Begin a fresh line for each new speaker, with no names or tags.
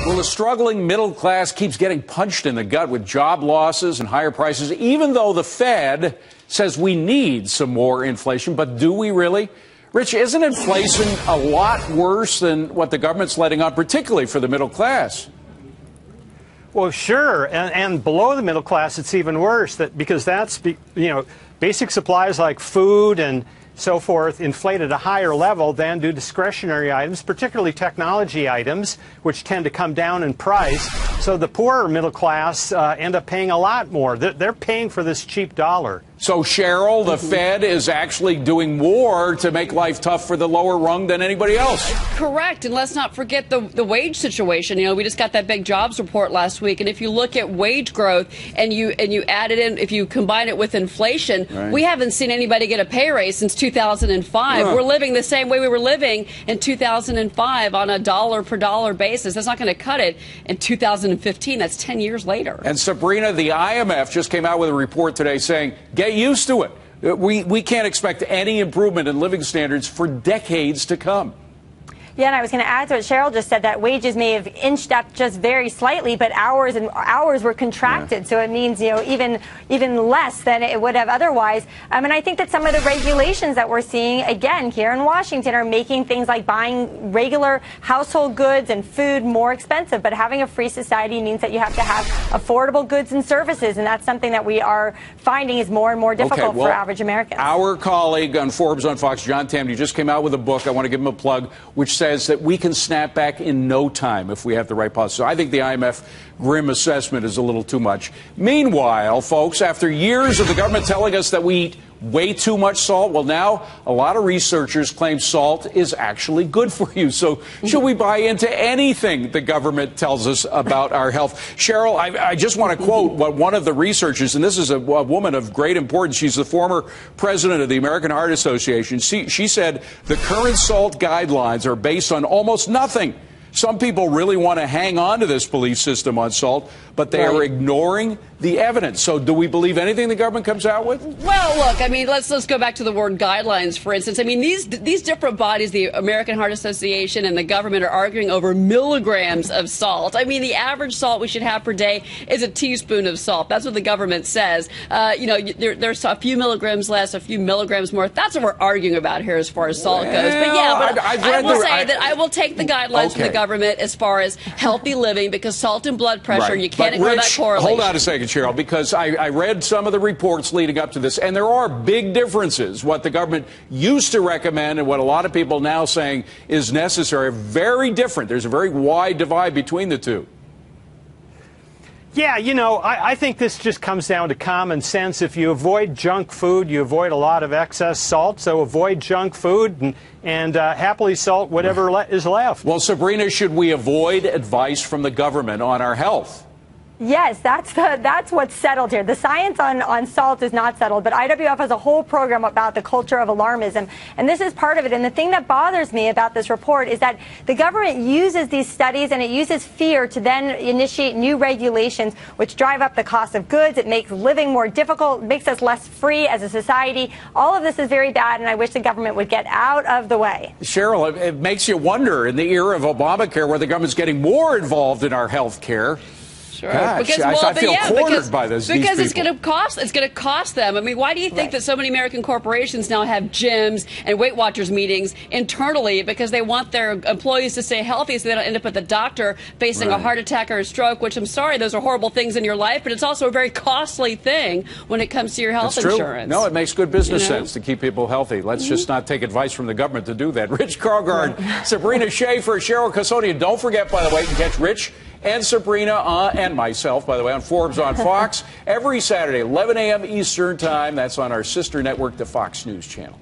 Well, the struggling middle class keeps getting punched in the gut with job losses and higher prices, even though the Fed says we need some more inflation. But do we really? Rich, isn't inflation a lot worse than what the government's letting on, particularly for the middle class?
Well, sure. And below the middle class, it's even worse because that's, basic supplies like food and so forth inflate at a higher level than do discretionary items, particularly technology items, which tend to come down in price. So the poorer middle class end up paying a lot more. They're paying for this cheap dollar.
So, Cheryl, the Fed is actually doing more to make life tough for the lower rung than anybody else.
Correct. And let's not forget the wage situation. We just got that big jobs report last week. And if you look at wage growth and you add it in, if you combine it with inflation, right, we haven't seen anybody get a pay raise since 2005. We're living the same way we were living in 2005 on a dollar per dollar basis. That's not going to cut it in 2015. That's 10 years later.
And Sabrina, the IMF just came out with a report today saying, get used to it. We can't expect any improvement in living standards for decades to come.
Yeah, and I was going to add to what Cheryl just said, that wages may have inched up just very slightly, but hours were contracted. Yeah. So it means, even less than it would have otherwise. And I think that some of the regulations that we're seeing, again, here in Washington are making things like buying regular household goods and food more expensive. But having a free society means that you have to have affordable goods and services. And that's something that we are finding is more and more difficult for average Americans.
Our colleague on Forbes on Fox, John Tamny, just came out with a book. I want to give him a plug, which says that we can snap back in no time if we have the right policy. So I think the IMF grim assessment is a little too much. Meanwhile, folks, after years of the government telling us that we eat way too much salt, well, now a lot of researchers claim salt is actually good for you. So should we buy into anything the government tells us about our health? Cheryl, I just want to quote what one of the researchers, and this is a woman of great importance. She's the former president of the American Heart Association. She said the current salt guidelines are based on almost nothing. Some people really want to hang on to this belief system on salt, but they are ignoring the evidence. So do we believe anything the government comes out with?
Well, look, let's go back to the word guidelines, for instance. These different bodies, the American Heart Association and the government, are arguing over milligrams of salt. The average salt we should have per day is a teaspoon of salt. That's what the government says. There's a few milligrams less, a few milligrams more. That's what we're arguing about here as far as salt goes. But yeah, I will say that I will take the guidelines from the government as far as healthy living, because salt and blood pressure, you can't ignore that correlation.
Hold on a second, Cheryl, because I read some of the reports leading up to this, and there are big differences. What the government used to recommend and what a lot of people now saying is necessary, very different. There's a very wide divide between the two.
Yeah, I think this just comes down to common sense. If you avoid junk food, you avoid a lot of excess salt. So avoid junk food and happily salt whatever is left.
Well, Sabrina, should we avoid advice from the government on our health?
Yes, that's what's settled here. The science on salt is not settled, but IWF has a whole program about the culture of alarmism, and this is part of it. And the thing that bothers me about this report is that the government uses these studies and it uses fear to then initiate new regulations, which drive up the cost of goods. It makes living more difficult, makes us less free as a society. All of this is very bad, and I wish the government would get out of the way.
Cheryl, it makes you wonder, in the era of Obamacare, where the government's getting more involved in our health care.
Sure.
Gosh, I feel cornered by this.
Because it's going to cost them. Why do you think that so many American corporations now have gyms and Weight Watchers meetings internally, because they want their employees to stay healthy so they don't end up at the doctor facing a heart attack or a stroke, which I'm sorry, those are horrible things in your life, but it's also a very costly thing when it comes to your health insurance.
No, it makes good business sense to keep people healthy. Let's just not take advice from the government to do that. Rich Karlgaard, Sabrina Schaeffer, Cheryl, Casone, and don't forget, by the way, you can catch Rich and Sabrina and myself, by the way, on Forbes on Fox every Saturday, 11 a.m. Eastern Time. That's on our sister network, the Fox News Channel.